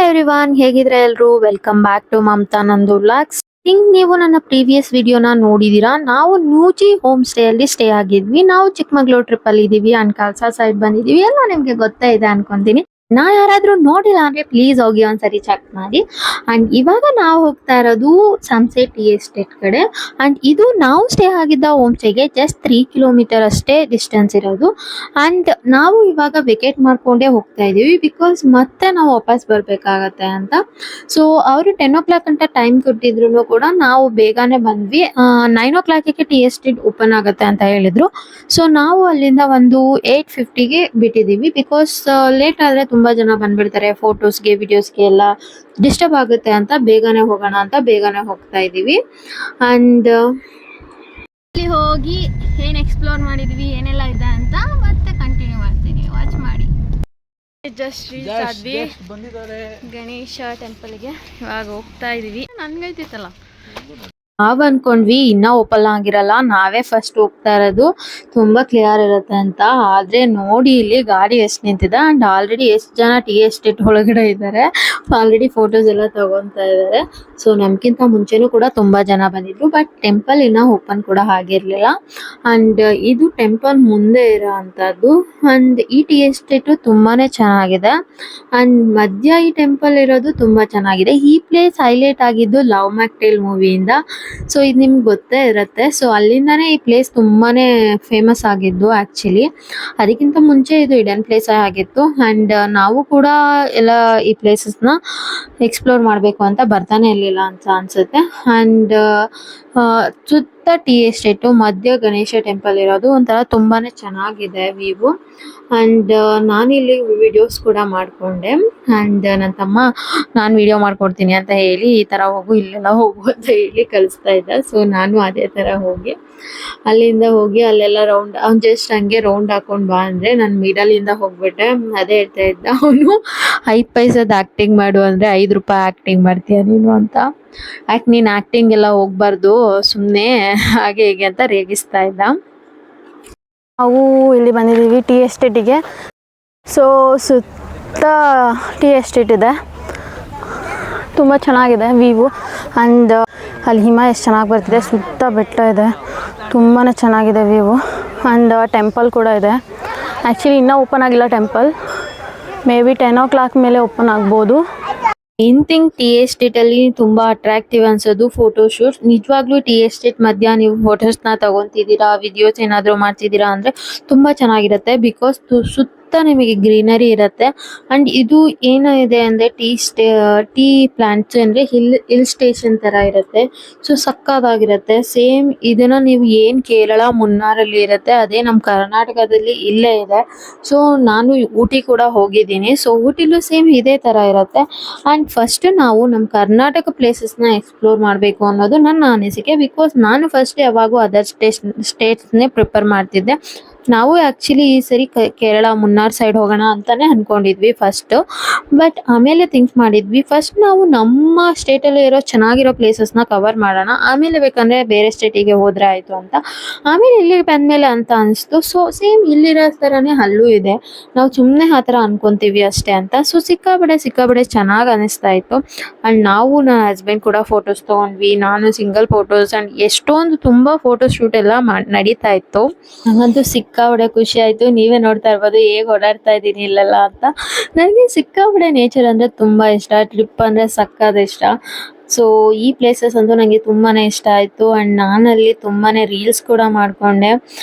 Everyone, ಹೇಗಿದ್ರೆ ಎಲ್ರು welcome back to Mamata ನಂದು vlogs. Think ನೀವು ನನ್ನ ಪ್ರೀವಿಯಸ್ ವಿಡಿಯೋನ ನೋಡಿದೀರಾ. ನಾವು ನ್ಯೂಜಿ ಹೋಮ್ ಸ್ಟೇ ಅಲ್ಲಿ ಸ್ಟೇ ಆಗಿದ್ವಿ. ನಾವು ಚಿಕ್ಕಮಗಳೂರು ಟ್ರಿಪ್ ಅಲ್ಲಿ ಇದೀವಿ ಅಂಡ್ ಕಲ್ಸಾ ಸೈಡ್ ಬಂದಿದೀವಿ. ಎಲ್ಲ ನಿಮ್ಗೆ ಗೊತ್ತೇ ಇದೆ ಅನ್ಕೊಂತೀನಿ. ನಾ ಯಾರಾದ್ರೂ ನೋಡಿಲ್ಲ ಅಂದ್ರೆ ಪ್ಲೀಸ್ ಹೋಗಿ ಒಂದ್ಸರಿ ಚೆಕ್ ಮಾಡಿ. ಅಂಡ್ ಇವಾಗ ನಾವು ಹೋಗ್ತಾ ಇರೋದು ಸನ್ಸೆಟ್ ಟೀ ಎಸ್ಟೇಟ್ ಕಡೆ. ಅಂಡ್ ಇದು ನಾವು ಸ್ಟೇ ಆಗಿದ್ದ ಹೋಮ್ ಸ್ಟೇಗೆ ಜಸ್ಟ್ 3 ಕಿಲೋಮೀಟರ್ ಅಷ್ಟೇ ಡಿಸ್ಟೆನ್ಸ್ ಇರೋದು. ಅಂಡ್ ನಾವು ಇವಾಗ ವೆಕೇಟ್ ಮಾಡ್ಕೊಂಡೇ ಹೋಗ್ತಾ ಇದೀವಿ ಬಿಕಾಸ್ ಮತ್ತೆ ನಾವು ವಾಪಸ್ ಬರ್ಬೇಕಾಗತ್ತೆ ಅಂತ. ಸೊ ಅವರು 10 o'clock ಅಂತ ಟೈಮ್ ಕೊಟ್ಟಿದ್ರು ಕೂಡ ನಾವು ಬೇಗನೆ ಬಂದ್ವಿ. 9 o'clock ಟೀ ಎಸ್ಟೇಟ್ ಓಪನ್ ಆಗುತ್ತೆ ಅಂತ ಹೇಳಿದ್ರು. ಸೊ ನಾವು ಅಲ್ಲಿಂದ ಒಂದು 8:50ಗೆ ಬಿಟ್ಟಿದೀವಿ ಬಿಕಾಸ್ ಲೇಟ್ ಆದ್ರೆ ತುಂಬಾ ಜನ ಬಂದ್ಬಿಡ್ತಾರೆ, ಫೋಟೋಸ್ಗೆ ವಿಡಿಯೋಸ್ಗೆ ಎಲ್ಲ ಡಿಸ್ಟರ್ಬ್ ಆಗುತ್ತೆ ಅಂತ ಬೇಗನೆ ಹೋಗೋಣ ಅಂತ ಬೇಗನೆ ಹೋಗ್ತಾ ಇದೀವಿ. ಅಂಡ್ ಅಲ್ಲಿ ಹೋಗಿ ಏನ್ ಎಕ್ಸ್ಪ್ಲೋರ್ ಮಾಡಿದ್ವಿ ಏನೆಲ್ಲ ಇದೆ ಅಂತ ಮತ್ತೆ ಕಂಟಿನ್ಯೂ ಮಾಡ್ತೀನಿ, ವಾಚ್ ಮಾಡಿ. ಜಸ್ಟ್ ರೀಚ್ ಆದ್ವಿ ಗಣೇಶ ಟೆಂಪಲ್ಗೆ. ಇವಾಗ ಹೋಗ್ತಾ ಇದೀವಿ. ನನ್ಗೈತಿತ್ತಲ್ಲ ನಾವ್ ಅನ್ಕೊಂಡ್ವಿ ಇನ್ನ ಓಪನ್ ಆಗಿರಲ್ಲ, ನಾವೇ ಫಸ್ಟ್ ಹೋಗ್ತಾ ಇರೋದು, ತುಂಬಾ ಕ್ಲಿಯರ್ ಇರುತ್ತೆ ಅಂತ. ಆದ್ರೆ ನೋಡಿ ಇಲ್ಲಿ ಗಾಡಿ ಎಷ್ಟು ನಿಂತಿದೆ ಅಂಡ್ ಆಲ್ರೆಡಿ ಎಷ್ಟು ಜನ ಟೀ ಎಸ್ಟೇಟ್ ಒಳಗಡೆ ಇದ್ದಾರೆ. ಆಲ್ರೆಡಿ ಫೋಟೋಸ್ ಎಲ್ಲ ತಗೊಂತಾ ಇದ್ದಾರೆ. ಸೊ ನಮ್ಗಿಂತ ಮುಂಚೆನೂ ಕೂಡ ತುಂಬಾ ಜನ ಬಂದಿದ್ರು, ಬಟ್ ಟೆಂಪಲ್ ಇನ್ನ ಓಪನ್ ಕೂಡ ಆಗಿರ್ಲಿಲ್ಲ. ಅಂಡ್ ಇದು ಟೆಂಪಲ್ ಮುಂದೆ ಇರೋ ಅಂತದ್ದು. ಅಂಡ್ ಈ ಟೀ ಎಸ್ಟೇಟ್ ತುಂಬಾನೇ ಚೆನ್ನಾಗಿದೆ. ಅಂಡ್ ಮಧ್ಯ ಈ ಟೆಂಪಲ್ ಇರೋದು ತುಂಬಾ ಚೆನ್ನಾಗಿದೆ. ಈ ಪ್ಲೇಸ್ ಹೈಲೈಟ್ ಆಗಿದ್ದು ಲವ್ ಮ್ಯಾಕ್ಟೇಲ್ ಮೂವಿಯಿಂದ. ಸೊ ಇದು ನಿಮ್ಗೆ ಗೊತ್ತೇ ಇರುತ್ತೆ. ಸೊ ಅಲ್ಲಿಂದಾನೇ ಈ ಪ್ಲೇಸ್ ತುಂಬಾನೇ ಫೇಮಸ್ ಆಗಿದ್ದು ಆಕ್ಚುಲಿ. ಅದಕ್ಕಿಂತ ಮುಂಚೆ ಇದು ಹಿಡನ್ ಪ್ಲೇಸ್ ಆಗಿತ್ತು. ಅಂಡ್ ನಾವು ಕೂಡ ಎಲ್ಲ ಈ ಪ್ಲೇಸಸ್ ನ ಎಕ್ಸ್ಪ್ಲೋರ್ ಮಾಡ್ಬೇಕು ಅಂತ ಬರ್ತಾನೆ ಇರ್ಲಿಲ್ಲ ಅಂತ ಅನ್ಸುತ್ತೆ. ಅಂಡ್ ಸುತ್ತ ಟೀ ಎಸ್ಟೇಟ್ ಮಧ್ಯ ಗಣೇಶ ಟೆಂಪಲ್ ಇರೋದು ಒಂಥರ ತುಂಬಾನೇ ಚೆನ್ನಾಗಿದೆ ವ್ಯೂ. ಅಂಡ್ ನಾನಿಲ್ಲಿ ವಿಡಿಯೋಸ್ ಕೂಡ ಮಾಡ್ಕೊಂಡೆ. ಅಂಡ್ ನನ್ನ ತಮ್ಮ ನಾನು ವಿಡಿಯೋ ಮಾಡ್ಕೊಡ್ತೀನಿ ಅಂತ ಹೇಳಿ ಈ ತರ ಹೋಗು ಇಲ್ಲೆಲ್ಲ ಹೋಗು ಅಂತ ಹೇಳಿ ಕಳಿಸ್ತಾ ಇದ್ದ. ಸೊ ನಾನು ಅದೇ ತರ ಹೋಗಿ ಅಲ್ಲಿಂದ ಹೋಗಿ ಅಲ್ಲೆಲ್ಲ ರೌಂಡ್, ಅವ್ನು ಜಸ್ಟ್ ಹಂಗೆ ರೌಂಡ್ ಹಾಕೊಂಡ್ ಬಾ ಅಂದ್ರೆ ನಾನು ಮಿಡಲ್ ಇಂದ ಹೋಗ್ಬಿಟ್ಟೆ. ಅದೇ ಹೇಳ್ತಾ ಇದ್ದ ಅವನು, 5 ಪೈಸದ ಆಕ್ಟಿಂಗ್ ಮಾಡು ಅಂದ್ರೆ 5 ರೂಪಾಯಿ ಆಕ್ಟಿಂಗ್ ಮಾಡ್ತೀಯ ನೀನು ಅಂತ. ನೀನ್ ಆಕ್ಟಿಂಗ್ ಎಲ್ಲ ಹೋಗ್ಬಾರ್ದು ಸುಮ್ನೆ ಹಾಗೆ ಹೀಗೆ ಅಂತ ರೇಗಿಸ್ತಾ ಇದ್ದ. ನಾವು ಇಲ್ಲಿ ಬಂದಿದ್ದೀವಿ ಟೀ ಎಸ್ಟೇಟಿಗೆ. ಸೊ ಸುತ್ತ ಟೀ ಎಸ್ಟೇಟ್ ಇದೆ, ತುಂಬ ಚೆನ್ನಾಗಿದೆ ವ್ಯೂ. ಆ್ಯಂಡ್ ಅಲ್ಲಿ ಹಿಮ ಎಷ್ಟು ಚೆನ್ನಾಗಿ ಬರ್ತಿದೆ, ಸುತ್ತ ಬೆಟ್ಟ ಇದೆ, ತುಂಬಾ ಚೆನ್ನಾಗಿದೆ ವ್ಯೂ. ಆ್ಯಂಡ್ ಟೆಂಪಲ್ ಕೂಡ ಇದೆ. ಆ್ಯಕ್ಚುಲಿ ಇನ್ನೂ ಓಪನ್ ಆಗಿಲ್ಲ ಟೆಂಪಲ್, ಮೇ ಬಿ 10 o'clock ಮೇಲೆ ಓಪನ್ ಆಗ್ಬೋದು. ಮೇನ್ ಥಿಂಗ್ ಟೀ ಎಸ್ಟೇಟ್ ಅಲ್ಲಿ ತುಂಬಾ ಅಟ್ರಾಕ್ಟಿವ್ ಅನ್ಸೋದು ಫೋಟೋ ಶೂಟ್. ನಿಜವಾಗ್ಲೂ ಟೀ ಎಸ್ಟೇಟ್ ಮಧ್ಯ ನೀವು ಫೋಟೋಸ್ ನ ತಗೊಂತಿದ್ದೀರಾ, ವಿಡಿಯೋಸ್ ಏನಾದ್ರು ಮಾಡ್ತಿದ್ದೀರಾ ಅಂದ್ರೆ ತುಂಬಾ ಚೆನ್ನಾಗಿರುತ್ತೆ. ಬಿಕಾಸ್ ಸುತ್ತ ನಿಮಗೆ ಗ್ರೀನರಿ ಇರುತ್ತೆ. ಅಂಡ್ ಇದು ಏನಿದೆ ಅಂದ್ರೆ ಟೀ ಪ್ಲಾಂಟ್ಸ್ ಅಂದ್ರೆ ಹಿಲ್ ಸ್ಟೇಷನ್ ತರ ಇರುತ್ತೆ. ಸೊ ಸಕ್ಕದಾಗಿರುತ್ತೆ. ಸೇಮ್ ಇದನ್ನ ನೀವು ಏನ್ ಕೇರಳ ಮುನ್ನಾರಲ್ಲಿ ಇರುತ್ತೆ ಅದೇ ನಮ್ ಕರ್ನಾಟಕದಲ್ಲಿ ಇಲ್ಲೇ ಇದೆ. ಸೊ ನಾನು ಊಟಿ ಕೂಡ ಹೋಗಿದ್ದೀನಿ. ಸೊ ಊಟಿಲೂ ಸೇಮ್ ಇದೇ ತರ ಇರುತ್ತೆ. ಅಂಡ್ ಫಸ್ಟ್ ನಾವು ನಮ್ಮ ಕರ್ನಾಟಕ ಪ್ಲೇಸಸ್ ನ ಎಕ್ಸ್ಪ್ಲೋರ್ ಮಾಡಬೇಕು ಅನ್ನೋದು ನನ್ನ ಅನಿಸಿಕೆ. ಬಿಕಾಸ್ ನಾನು ಫಸ್ಟ್ ಯಾವಾಗೂ ಅದರ್ ಸ್ಟೇಟ್ಸ್ ನೇ ಪ್ರಿಫರ್ ಮಾಡ್ತಿದ್ದೆ. ನಾವು ಆಕ್ಚುಲಿ ಈ ಸರಿ ಕೇರಳ ಮುನ್ನಾರ್ ಸೈಡ್ ಹೋಗೋಣ ಅಂತಾನೆ ಅನ್ಕೊಂಡಿದ್ವಿ ಫಸ್ಟ್. ಬಟ್ ಆಮೇಲೆ ಥಿಂಕ್ ಮಾಡಿದ್ವಿ ಫಸ್ಟ್ ನಾವು ನಮ್ಮ ಸ್ಟೇಟ್ ಅಲ್ಲಿ ಇರೋ ಚೆನ್ನಾಗಿರೋ ಪ್ಲೇಸಸ್ ನ ಕವರ್ ಮಾಡೋಣ, ಆಮೇಲೆ ಬೇಕಂದ್ರೆ ಬೇರೆ ಸ್ಟೇಟಿಗೆ ಹೋದ್ರೆ ಆಯ್ತು ಅಂತ. ಆಮೇಲೆ ಇಲ್ಲಿ ಬಂದ್ಮೇಲೆ ಅಂತ ಅನಿಸ್ತು. ಸೊ ಸೇಮ್ ಇಲ್ಲಿರೋ ತರಾನೇ ಅಲ್ಲೂ ಇದೆ, ನಾವು ಸುಮ್ಮನೆ ಆ ಥರ ಅನ್ಕೊಂತೀವಿ ಅಷ್ಟೇ ಅಂತ. ಸೊ ಸಿಕ್ಕಾಬಡೆ ಚೆನ್ನಾಗಿ ಅನಿಸ್ತಾ ಇತ್ತು. ಅಂಡ್ ನಾವು ನನ್ನ ಹಸ್ಬೆಂಡ್ ಕೂಡ ಫೋಟೋಸ್ ತಗೊಂಡ್ವಿ, ನಾನು ಸಿಂಗಲ್ ಫೋಟೋಸ್. ಅಂಡ್ ಎಷ್ಟೊಂದು ತುಂಬಾ ಫೋಟೋ ಶೂಟ್ ಎಲ್ಲ ನಡೀತಾ ಇತ್ತು. ನಂಗಂತೂ ಸಿಕ್ಕಾಬಡೆ ಖುಷಿ ಆಯ್ತು. ನೀವೇ ನೋಡ್ತಾ ಇರ್ಬೋದು ಹೇಗೆ ಓಡಾಡ್ತಾ ಇದ್ದೀನಿ ಇಲ್ಲೆಲ್ಲ ಅಂತ. ನನಗೆ ಸಿಕ್ಕಾಬಡೆ ನೇಚರ್ ಅಂದ್ರೆ ತುಂಬಾ ಇಷ್ಟ, ಟ್ರಿಪ್ ಅಂದ್ರೆ ಸಕ್ಕತ್ ಇಷ್ಟ. ಸೊ ಈ ಪ್ಲೇಸಸ್ ಅಂತೂ ನನಗೆ ತುಂಬಾನೇ ಇಷ್ಟ ಆಯ್ತು. ಅಂಡ್ ನಾನಲ್ಲಿ ತುಂಬಾನೇ ರೀಲ್ಸ್ ಕೂಡ ಮಾಡ್ಕೊಂಡೆ.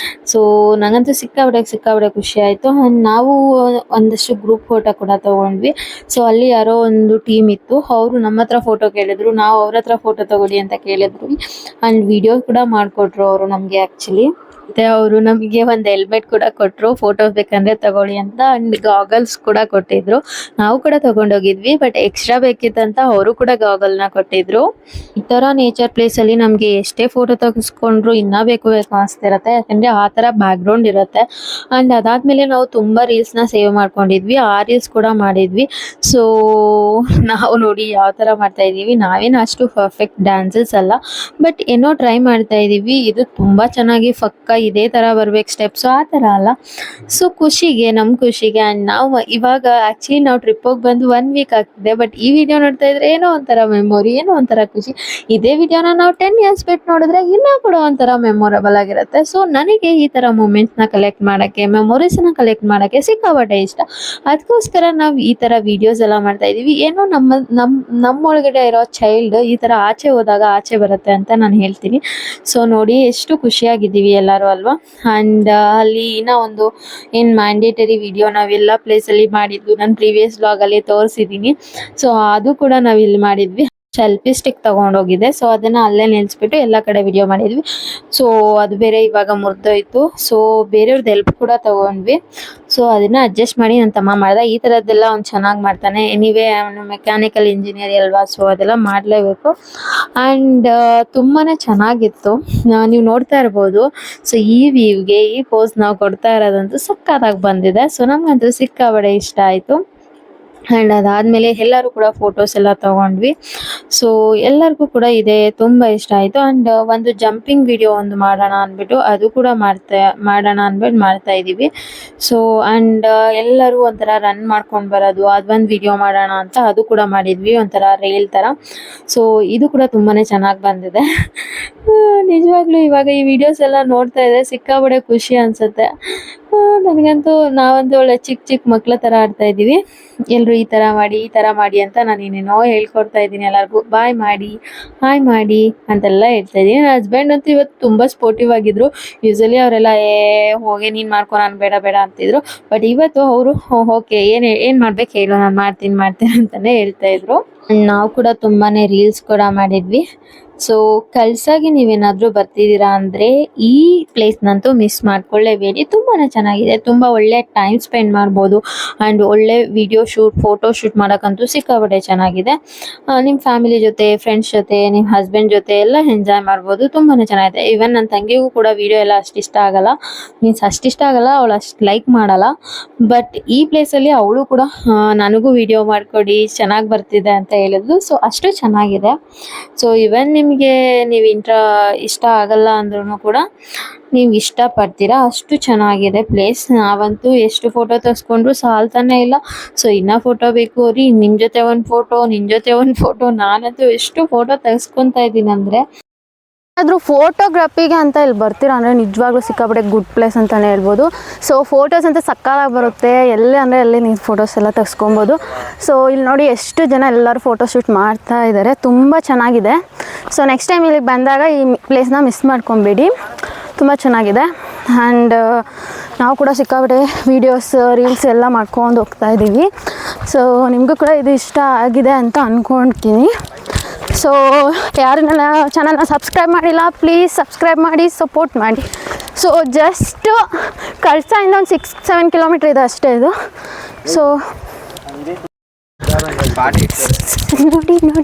ಸೊ ನಂಗಂತೂ ಸಿಕ್ಕಾಬಡೆ ಖುಷಿ ಆಯ್ತು. ಅಂಡ್ ನಾವು ಒಂದಷ್ಟು ಗ್ರೂಪ್ ಫೋಟೋ ಕೂಡ ತಗೊಂಡ್ವಿ. ಸೊ ಅಲ್ಲಿ ಯಾರೋ ಒಂದು ಟೀಮ್ ಇತ್ತು, ಅವರು ನಮ್ಮ ಹತ್ರ ಫೋಟೋ ಕೇಳಿದ್ರು, ನಾವು ಅವ್ರ ಹತ್ರ ಫೋಟೋ ತಗೊಳ್ಳಿ ಅಂತ ಕೇಳಿದ್ರು. ಅಂಡ್ ವಿಡಿಯೋ ಕೂಡ ಮಾಡ್ಕೊಟ್ರು ಅವರು ನಮ್ಗೆ ಆಕ್ಚುಲಿ. ಮತ್ತೆ ಅವರು ನಮಗೆ ಒಂದು ಹೆಲ್ಮೆಟ್ ಕೂಡ ಕೊಟ್ರು, ಫೋಟೋ ಬೇಕಂದ್ರೆ ತಗೊಳ್ಳಿ ಅಂತ. ಅಂಡ್ ಗಾಗಲ್ಸ್ ಕೂಡ ಕೊಟ್ಟಿದ್ರು, ನಾವು ಕೂಡ ತಗೊಂಡೋಗಿದ್ವಿ. ಬಟ್ ಎಕ್ಸ್ಟ್ರಾ ಬೇಕಿತ್ತಂತ ಅವರು ಕೂಡ ಗಾಗಲ್ ನ ಕೊಟ್ಟಿದ್ರು. ಈ ತರ ನೇಚರ್ ಪ್ಲೇಸ್ ಅಲ್ಲಿ ನಮ್ಗೆ ಎಷ್ಟೇ ಫೋಟೋ ತೆಗೆಸ್ಕೊಂಡ್ರು ಇನ್ನ ಬೇಕು ಅನಿಸ್ತಿರತ್ತೆ, ಯಾಕಂದ್ರೆ ಆ ತರ ಬ್ಯಾಕ್ ಗ್ರೌಂಡ್ ಇರುತ್ತೆ. ಅಂಡ್ ಅದಾದ್ಮೇಲೆ ನಾವು ತುಂಬಾ ರೀಲ್ಸ್ ನ ಸೇವ್ ಮಾಡ್ಕೊಂಡಿದ್ವಿ, ಆ ರೀಲ್ಸ್ ಕೂಡ ಮಾಡಿದ್ವಿ. ಸೊ ನಾವು ನೋಡಿ ಯಾವ ತರ ಮಾಡ್ತಾ ಇದೀವಿ, ನಾವೇನು ಅಷ್ಟು ಪರ್ಫೆಕ್ಟ್ ಡ್ಯಾನ್ಸಸ್ ಅಲ್ಲ, ಬಟ್ ಏನೋ ಟ್ರೈ ಮಾಡ್ತಾ ಇದೀವಿ. ಇದು ತುಂಬಾ ಚೆನ್ನಾಗಿ ಇದೇ ಥರ ಬರ್ಬೇಕು ಸ್ಟೆಪ್ಸು ಆ ಥರ ಅಲ್ಲ. ಸೊ ಖುಷಿಗೆ ನಮ್ಮ ಖುಷಿಗೆ ಆ್ಯಂಡ್ ನಾವು ಇವಾಗ ಆ್ಯಕ್ಚುಲಿ ನಾವು ಟ್ರಿಪ್ ಹೋಗಿ ಬಂದು 1 ವೀಕ್ ಆಗ್ತಿದೆ. ಬಟ್ ಈ ವಿಡಿಯೋ ನೋಡ್ತಾ ಇದ್ರೆ ಏನೋ ಒಂಥರ ಮೆಮೊರಿ, ಏನೋ ಒಂಥರ ಖುಷಿ. ಇದೇ ವಿಡಿಯೋನ ನಾವು 10 ಇಯರ್ಸ್ ಬಿಟ್ಟು ನೋಡಿದ್ರೆ ಇನ್ನೂ ಕೂಡ ಒಂಥರ ಮೆಮೊರಬಲ್ ಆಗಿರುತ್ತೆ. ಸೊ ನನಗೆ ಈ ಥರ ಮೂಮೆಂಟ್ಸ್ನ ಕಲೆಕ್ಟ್ ಮಾಡೋಕ್ಕೆ, ಮೆಮೊರೀಸ್ನ ಕಲೆಕ್ಟ್ ಮಾಡೋಕ್ಕೆ ಸಿಕ್ಕಾಪಟ್ಟೆ ಇಷ್ಟ. ಅದಕ್ಕೋಸ್ಕರ ನಾವು ಈ ಥರ ವಿಡಿಯೋಸ್ ಎಲ್ಲ ಮಾಡ್ತಾ ಇದ್ದೀವಿ. ಏನೋ ನಮ್ಮೊಳಗಡೆ ಇರೋ ಚೈಲ್ಡ್ ಈ ಥರ ಆಚೆ ಹೋದಾಗ ಆಚೆ ಬರುತ್ತೆ ಅಂತ ನಾನು ಹೇಳ್ತೀನಿ. ಸೊ ನೋಡಿ ಎಷ್ಟು ಖುಷಿಯಾಗಿದ್ದೀವಿ ಎಲ್ಲರೂ ಅಲ್ವಾ. ಆ್ಯಂಡ್ ಅಲ್ಲಿ ಇನ್ನೂ ಒಂದು ಏನು ಮ್ಯಾಂಡೇಟರಿ ವಿಡಿಯೋ ನಾವೆಲ್ಲ ಪ್ಲೇಸಲ್ಲಿ ಮಾಡಿದ್ದು ನಾನು ಪ್ರೀವಿಯಸ್ ವ್ಲಾಗಲ್ಲಿ ತೋರಿಸಿದ್ದೀನಿ. ಸೊ ಅದು ಕೂಡ ನಾವಿಲ್ಲಿ ಮಾಡಿದ್ವಿ. Selfie stick ತಗೊಂಡೋಗಿದ್ದೆ. ಸೊ ಅದನ್ನು ಅಲ್ಲೇ ನಿಲ್ಲಿಸ್ಬಿಟ್ಟು ಎಲ್ಲ ಕಡೆ ವಿಡಿಯೋ ಮಾಡಿದ್ವಿ. ಸೊ ಅದು ಬೇರೆ ಇವಾಗ ಮುರಿದೋಯ್ತು. ಸೊ ಬೇರೆಯವ್ರದ್ದು ಹೆಲ್ಪ್ ಕೂಡ ತಗೊಂಡ್ವಿ. ಸೊ ಅದನ್ನು ಅಡ್ಜಸ್ಟ್ ಮಾಡಿ ನನ್ನ ತಮ್ಮ ಮಾಡ್ದೆ. ಈ ಥರದ್ದೆಲ್ಲ ಅವ್ನು ಚೆನ್ನಾಗಿ ಮಾಡ್ತಾನೆ. ಎನಿವೇ ಅವನು ಮೆಕ್ಯಾನಿಕಲ್ ಇಂಜಿನಿಯರ್ ಅಲ್ವಾ, ಸೊ ಅದೆಲ್ಲ ಮಾಡಲೇಬೇಕು. ಆ್ಯಂಡ್ ತುಂಬಾ ಚೆನ್ನಾಗಿತ್ತು, ನೀವು ನೋಡ್ತಾ ಇರ್ಬೋದು. ಸೊ ಈ ವ್ಯೂಗೆ ಈ ಪೋಸ್ ನಾವು ಕೊಡ್ತಾ ಇರೋದಂತೂ ಸಕ್ಕತ್ತಾಗಿ ಬಂದಿದೆ. ಸೊ ನಮಗಂತೂ ಸಿಕ್ಕಾಬಡೆ ಇಷ್ಟ ಆಯಿತು. ಆ್ಯಂಡ್ ಅದಾದಮೇಲೆ ಎಲ್ಲರೂ ಕೂಡ ಫೋಟೋಸ್ ಎಲ್ಲ ತೊಗೊಂಡ್ವಿ. ಸೊ ಎಲ್ಲರಿಗೂ ಕೂಡ ಇದೆ ತುಂಬ ಇಷ್ಟ ಆಯಿತು. ಆ್ಯಂಡ್ ಒಂದು ಜಂಪಿಂಗ್ ವಿಡಿಯೋ ಒಂದು ಮಾಡೋಣ ಅಂದ್ಬಿಟ್ಟು ಅದು ಕೂಡ ಮಾಡೋಣ ಅಂದ್ಬಿಟ್ಟು ಮಾಡ್ತಾ ಇದ್ದೀವಿ. ಸೊ ಆ್ಯಂಡ್ ಎಲ್ಲರೂ ಒಂಥರ ರನ್ ಮಾಡ್ಕೊಂಡು ಬರೋದು ಅದೊಂದು ವಿಡಿಯೋ ಮಾಡೋಣ ಅಂತ ಅದು ಕೂಡ ಮಾಡಿದ್ವಿ, ಒಂಥರ ರೈಲ್ ಥರ. ಸೊ ಇದು ಕೂಡ ತುಂಬಾ ಚೆನ್ನಾಗಿ ಬಂದಿದೆ. ನಿಜವಾಗ್ಲೂ ಇವಾಗ ಈ ವಿಡಿಯೋಸ್ ಎಲ್ಲ ನೋಡ್ತಾ ಇದ್ದೆ ಸಿಕ್ಕಾಬಡೆ ಖುಷಿ ಅನಿಸುತ್ತೆ ನನಗಂತೂ. ನಾವಂತೂ ಒಳ್ಳೆ ಚಿಕ್ಕ ಮಕ್ಳ ಥರ ಆಡ್ತಾ ಇದ್ದೀವಿ. ಎಲ್ಲರೂ ಈ ಥರ ಮಾಡಿ ಅಂತ ನಾನು ಏನೇನೋ ಹೇಳ್ಕೊಡ್ತಾ ಇದ್ದೀನಿ ಎಲ್ಲರಿಗೂ. ಬಾಯ್ ಮಾಡಿ, ಹಾಯ್ ಮಾಡಿ ಅಂತೆಲ್ಲ ಹೇಳ್ತಾ ಇದ್ದೀನಿ. ನನ್ನ ಹಸ್ಬೆಂಡ್ ಅಂತೂ ಇವತ್ತು ತುಂಬ ಸ್ಪೋರ್ಟಿವ್ ಆಗಿದ್ರು. ಯೂಸಲಿ ಅವರೆಲ್ಲ ಹೋಗಿ ನೀನು ಮಾಡ್ಕೊ, ನಾನು ಬೇಡ ಅಂತಿದ್ರು. ಬಟ್ ಇವತ್ತು ಅವರು ಓಕೆ ಏನು ಮಾಡ್ಬೇಕು ಹೇಳು, ನಾನು ಮಾಡ್ತೀನಿ ಅಂತಲೇ ಹೇಳ್ತಾ ಇದ್ರು. ನಾವು ಕೂಡ ತುಂಬಾ ರೀಲ್ಸ್ ಕೂಡ ಮಾಡಿದ್ವಿ. ಸೊ ಕಲ್ಸಾಗಿ ನೀವೇನಾದರೂ ಬರ್ತಿದ್ದೀರಾ ಅಂದರೆ ಈ ಪ್ಲೇಸ್ನಂತೂ ಮಿಸ್ ಮಾಡ್ಕೊಳ್ಳೇಬೇಡಿ. ತುಂಬಾ ಚೆನ್ನಾಗಿದೆ, ತುಂಬ ಒಳ್ಳೆ ಟೈಮ್ ಸ್ಪೆಂಡ್ ಮಾಡ್ಬೋದು. ಆ್ಯಂಡ್ ಒಳ್ಳೆ ಫೋಟೋ ಶೂಟ್ ಮಾಡೋಕ್ಕಂತೂ ಸಿಕ್ಕಾಪಟ್ಟೆ ಚೆನ್ನಾಗಿದೆ. ನಿಮ್ಮ ಫ್ಯಾಮಿಲಿ ಜೊತೆ, ಫ್ರೆಂಡ್ಸ್ ಜೊತೆ, ನಿಮ್ಮ ಹಸ್ಬೆಂಡ್ ಜೊತೆ ಎಲ್ಲ ಎಂಜಾಯ್ ಮಾಡ್ಬೋದು. ತುಂಬಾ ಚೆನ್ನಾಗಿದೆ. ಈವನ್ ನನ್ನ ತಂಗಿಗೂ ಕೂಡ ವಿಡಿಯೋ ಎಲ್ಲ ಅಷ್ಟಿಷ್ಟ ಆಗಲ್ಲ, ಅವಳು ಅಷ್ಟು ಲೈಕ್ ಮಾಡಲ್ಲ. ಬಟ್ ಈ ಪ್ಲೇಸಲ್ಲಿ ಅವಳು ಕೂಡ ನನಗೂ ವಿಡಿಯೋ ಮಾಡಿಕೊಡಿ, ಚೆನ್ನಾಗಿ ಬರ್ತಿದೆ ಅಂತ ಹೇಳಿದ್ಲು. ಸೊ ಅಷ್ಟು ಚೆನ್ನಾಗಿದೆ. ಸೊ ಇವನ್ ನೀವು ಇಷ್ಟ ಆಗಲ್ಲ ಅಂದ್ರೂ ಕೂಡ ನೀವು ಇಷ್ಟಪಡ್ತೀರಾ, ಅಷ್ಟು ಚೆನ್ನಾಗಿದೆ ಪ್ಲೇಸ್. ನಾವಂತೂ ಎಷ್ಟು ಫೋಟೋ ತೆಗೆಸ್ಕೊಂಡ್ರು ಸಾಲ್ತಾನೆ ಇಲ್ಲ. ಸೊ ಇನ್ನೂ ಫೋಟೋ ಬೇಕು ರೀ, ನಿನ್ನ ಜೊತೆ ಒಂದು ಫೋಟೋ ನಾನಂತೂ ಎಷ್ಟು ಫೋಟೋ ತೆಗೆಸ್ಕೊತಾ ಇದ್ದೀನಿ ಅಂದರೆ. ಆದರೂ ಫೋಟೋಗ್ರಫಿಗೆ ಅಂತ ಇಲ್ಲಿ ಬರ್ತೀರಾ ಅಂದರೆ ನಿಜವಾಗ್ಲೂ ಸಿಕ್ಕಾಪಟ್ಟೆ ಗುಡ್ ಪ್ಲೇಸ್ ಅಂತಲೇ ಹೇಳ್ಬೋದು. ಸೊ ಫೋಟೋಸ್ ಅಂತ ಸಕ್ಕತ್ತಾಗಿ ಬರುತ್ತೆ, ಎಲ್ಲೇ ಅಂದರೆ ಅಲ್ಲಿ ನೀವು ಫೋಟೋಸ್ ಎಲ್ಲ ತೆಗೆಸ್ಕೊಬೋದು. ಸೊ ಇಲ್ಲಿ ನೋಡಿ ಎಷ್ಟು ಜನ ಎಲ್ಲರೂ ಫೋಟೋ ಶೂಟ್ ಮಾಡ್ತಾ ಇದ್ದಾರೆ, ತುಂಬ ಚೆನ್ನಾಗಿದೆ. ಸೊ ನೆಕ್ಸ್ಟ್ ಟೈಮ್ ಇಲ್ಲಿಗೆ ಬಂದಾಗ ಈ ಪ್ಲೇಸ್ನ ಮಿಸ್ ಮಾಡ್ಕೊಬೇಡಿ, ತುಂಬ ಚೆನ್ನಾಗಿದೆ. ಆ್ಯಂಡ್ ನಾವು ಕೂಡ ಸಿಕ್ಕಾಪಟ್ಟೆ ವೀಡಿಯೋಸ್, ರೀಲ್ಸ್ ಎಲ್ಲ ಮಾಡ್ಕೊಂಡು ಹೋಗ್ತಾ ಇದ್ದೀವಿ. ಸೊ ನಿಮಗೂ ಕೂಡ ಇದು ಇಷ್ಟ ಆಗಿದೆ ಅಂತ ಅಂದ್ಕೊಳ್ತೀನಿ. ಸೊ ಯಾರು ನನ್ನ ಚಾನಲ್ನ ಸಬ್ಸ್ಕ್ರೈಬ್ ಮಾಡಿಲ್ಲ, ಪ್ಲೀಸ್ ಸಬ್ಸ್ಕ್ರೈಬ್ ಮಾಡಿ, ಸಪೋರ್ಟ್ ಮಾಡಿ. ಸೊ ಜಸ್ಟ್ ಕಳ್ಸಾಯಿಂದ ಒಂದು 6-7 ಕಿಲೋಮೀಟ್ರ್ ಇದೆ ಅಷ್ಟೇ ಇದು. ಸೊ ನೋಡಿ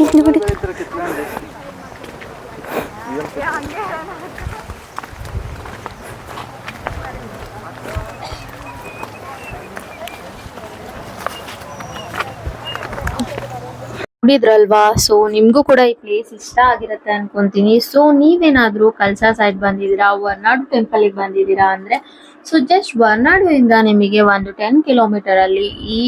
ನೋಡಿದ್ರಲ್ವಾ. ಸೊ ನಿಮಗೂ ಕೂಡ ಈ ಪ್ಲೇಸ್ ಇಷ್ಟ ಆಗಿರುತ್ತೆ ಅನ್ಕೊಂತೀನಿ. ಸೊ ನೀವೇನಾದರೂ ಕಲ್ಸಾ ಸೈಡ್ ಬಂದಿದ್ದೀರಾ, ಹೊರನಾಡು ಟೆಂಪಲಿಗೆ ಬಂದಿದ್ದೀರಾ ಅಂದರೆ ಸೊ ಜಸ್ಟ್ ಹೊರನಾಡುವಿಂದ ನಿಮಗೆ ಒಂದು 10 ಕಿಲೋಮೀಟರಲ್ಲಿ ಈ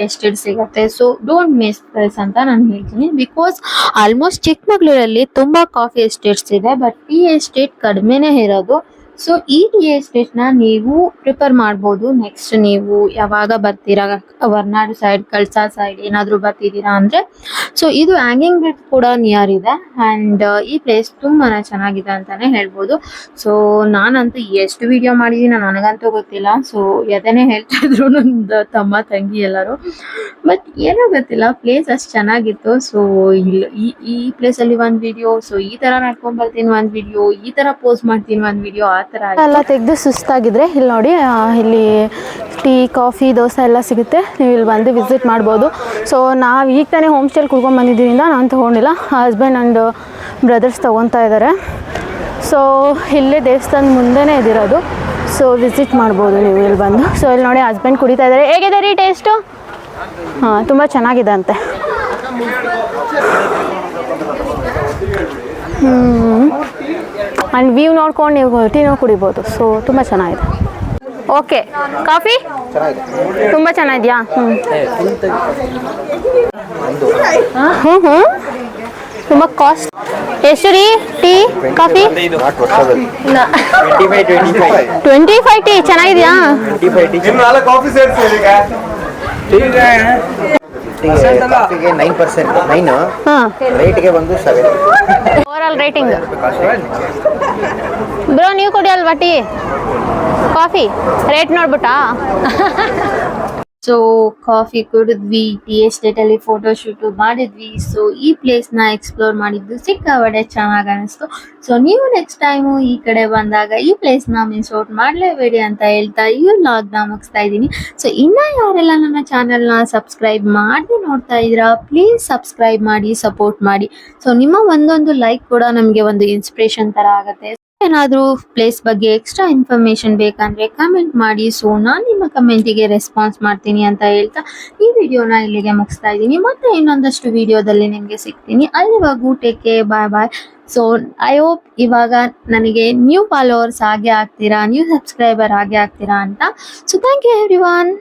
ಎಸ್ಟೇಟ್ ಸಿಗುತ್ತೆ. ಸೊ ಡೋಂಟ್ ಮಿಸ್ ದಿಸ್ ಅಂತ ನಾನು ಹೇಳ್ತೀನಿ. ಬಿಕಾಸ್ ಆಲ್ಮೋಸ್ಟ್ ಚಿಕ್ಕಮಗಳೂರಲ್ಲಿ ತುಂಬ ಕಾಫಿ ಎಸ್ಟೇಟ್ಸ್ ಇದೆ, ಬಟ್ ಈ ಎಸ್ಟೇಟ್ ಕಡಿಮೆನೇ ಇರೋದು. ಸೊ ಈ ಟೀ ಎಸ್ಟೇಟ್ನ ನೀವು ಪ್ರಿಫರ್ ಮಾಡ್ಬೋದು. ನೆಕ್ಸ್ಟ್ ನೀವು ಯಾವಾಗ ಬರ್ತೀರಾ ಹೊರನಾಡು ಸೈಡ್, ಕಳ್ಸಾ ಸೈಡ್ ಏನಾದರೂ ಬರ್ತಿದ್ದೀರಾ ಅಂದರೆ ಸೊ ಇದು ಹ್ಯಾಂಗಿಂಗ್ ಬ್ರಿಡ್ಜ್ ಕೂಡ ನಿಯರ್ ಇದೆ. ಆ್ಯಂಡ್ ಈ ಪ್ಲೇಸ್ ತುಂಬಾ ಚೆನ್ನಾಗಿದೆ ಅಂತಲೇ ಹೇಳ್ಬೋದು. ಸೊ ನಾನಂತೂ ಎಷ್ಟು ವಿಡಿಯೋ ಮಾಡಿದ್ದೀನಿ ನನಗಂತೂ ಗೊತ್ತಿಲ್ಲ. ಸೊ ಎದನೇ ಹೇಳ್ತಾ ಇದ್ರು ನನ್ನ ತಮ್ಮ ತಂಗಿ ಎಲ್ಲರೂ. ಬಟ್ ಏನೋ ಗೊತ್ತಿಲ್ಲ, ಪ್ಲೇಸ್ ಅಷ್ಟು ಚೆನ್ನಾಗಿತ್ತು. ಸೊ ಈ ಪ್ಲೇಸಲ್ಲಿ ಒಂದು ವಿಡಿಯೋ, ಸೊ ಈ ಥರ ನಡ್ಕೊಂಡು ಬರ್ತೀನಿ ಒಂದು ವಿಡಿಯೋ, ಈ ಥರ ಪೋಸ್ಟ್ ಮಾಡ್ತೀನಿ ಒಂದು ವಿಡಿಯೋ, ಆ ಥರ ಎಲ್ಲ ತೆಗೆದು ಸುಸ್ತಾಗಿದ್ರೆ ಇಲ್ಲಿ ನೋಡಿ, ಇಲ್ಲಿ ಟೀ, ಕಾಫಿ, ದೋಸೆ ಎಲ್ಲ ಸಿಗುತ್ತೆ. ನೀವು ಇಲ್ಲಿ ಬಂದು ವಿಸಿಟ್ ಮಾಡ್ಬೋದು. ಸೊ ನಾವು ಈಗ ತಾನೇ ಹೋಮ್ ಸ್ಟೇಲಿ ಕುಡ್ಕೊಂಡು ಬಂದಿದ್ದರಿಂದ ನಾನು ತೊಗೊಂಡಿಲ್ಲ, ಹಸ್ಬೆಂಡ್ ಆ್ಯಂಡ್ ಬ್ರದರ್ಸ್ ತೊಗೊತಾ ಇದ್ದಾರೆ. ಸೊ ಇಲ್ಲೇ ದೇವಸ್ಥಾನದ ಮುಂದೆನೇ ಇದಿರೋದು. ಸೊ ವಿಸಿಟ್ ಮಾಡ್ಬೋದು ನೀವು ಇಲ್ಲಿ ಬಂದು. ಸೊ ಇಲ್ಲಿ ನೋಡಿ ಹಸ್ಬೆಂಡ್ ಕುಡಿತಾ ಇದ್ದಾರೆ. ಹೇಗಿದೆ ರೀ ಟೇಸ್ಟು? ಹಾಂ, ತುಂಬ ಚೆನ್ನಾಗಿದೆ ಅಂತೆ. ಆ್ಯಂಡ್ ವ್ಯೂ ನೋಡ್ಕೊಂಡು ನೀವು ಟೀನೂ ಕುಡಿಬೋದು. ಸೊ ತುಂಬ ಚೆನ್ನಾಗಿದೆ. ಓಕೆ, ಕಾಫಿ ತುಂಬ ಚೆನ್ನಾಗಿದೆಯಾ? ಹ್ಞೂ ತುಂಬ ಕಾಸ್ಟ್. ಎಷ್ಟು ರೀ ಟೀ ಕಾಫಿ? 25 ಟೀ ಚೆನ್ನಾಗಿದೆಯಾ? ಕಾಫಿಗೆ 9%, 9 ಹಾಂ, ರೇಟ್ಗೆ ಬಂದು 7. Overall rating. ಬ್ರೋ ನೀವು ಕುಡಿಯಲ್ವಾ ಟೀ ಕಾಫಿ ರೇಟ್ ನೋಡ್ಬಿಟ್ಟಾ? ಸೊ ಕಾಫಿ ಕುಡಿದ್ವಿ, ಟೀ ಎಸ್ಟೇಟ್ ಅಲ್ಲಿ ಫೋಟೋ ಶೂಟ್ ಮಾಡಿದ್ವಿ. ಸೊ ಈ ಪ್ಲೇಸ್ ನ ಎಕ್ಸ್ಪ್ಲೋರ್ ಮಾಡಿದ್ದು ಸಿಕ್ಕಾಪಟ್ಟೆ ಚೆನ್ನಾಗಿ ಅನಿಸ್ತು. ಸೊ ನೀವು ನೆಕ್ಸ್ಟ್ ಟೈಮು ಈ ಕಡೆ ಬಂದಾಗ ಈ ಪ್ಲೇಸ್ ನ ಮಿಸ್ ಔಟ್ ಮಾಡಲೇಬೇಡಿ ಅಂತ ಹೇಳ್ತಾ ಈ ವ್ಲಾಗ್ ನ ಮುಗಿಸ್ತಾ ಇದ್ದೀನಿ. ಸೊ ಇನ್ನ ಯಾರೆಲ್ಲ ನನ್ನ ಚಾನೆಲ್ ನ ಸಬ್ಸ್ಕ್ರೈಬ್ ಮಾಡಿ ನೋಡ್ತಾ ಇದ್ದೀರಾ, ಪ್ಲೀಸ್ ಸಬ್ಸ್ಕ್ರೈಬ್ ಮಾಡಿ, ಸಪೋರ್ಟ್ ಮಾಡಿ. ಸೊ ನಿಮ್ಮ ಒಂದೊಂದು ಲೈಕ್ ಕೂಡ ನಮಗೆ ಒಂದು ಇನ್ಸ್ಪಿರೇಷನ್ ತರ ಆಗುತ್ತೆ. ಏನಾದರೂ ಪ್ಲೇಸ್ ಬಗ್ಗೆ ಎಕ್ಸ್ಟ್ರಾ ಇನ್ಫಾರ್ಮೇಶನ್ ಬೇಕಂದ್ರೆ ಕಮೆಂಟ್ ಮಾಡಿ. ಸೊ ನಾನು ನಿಮ್ಮ ಕಮೆಂಟಿಗೆ ರೆಸ್ಪಾನ್ಸ್ ಮಾಡ್ತೀನಿ ಅಂತ ಹೇಳ್ತಾ ಈ ವಿಡಿಯೋನ ಇಲ್ಲಿಗೆ ಮುಗಿಸ್ತಾ ಇದ್ದೀನಿ. ಮತ್ತೆ ಇನ್ನೊಂದಷ್ಟು ವಿಡಿಯೋದಲ್ಲಿ ನಿಮಗೆ ಸಿಗ್ತೀನಿ. ಅಲ್ಲಿವರೆಗೂ take care, bye bye. So I hope ಇವಾಗ ನನಗೆ ನ್ಯೂ ಫಾಲೋವರ್ಸ್ ಹಾಗೆ ಆಗ್ತೀರಾ, ನ್ಯೂ ಸಬ್ಸ್ಕ್ರೈಬರ್ ಹಾಗೆ ಆಗ್ತೀರಾ ಅಂತ. So thank you everyone.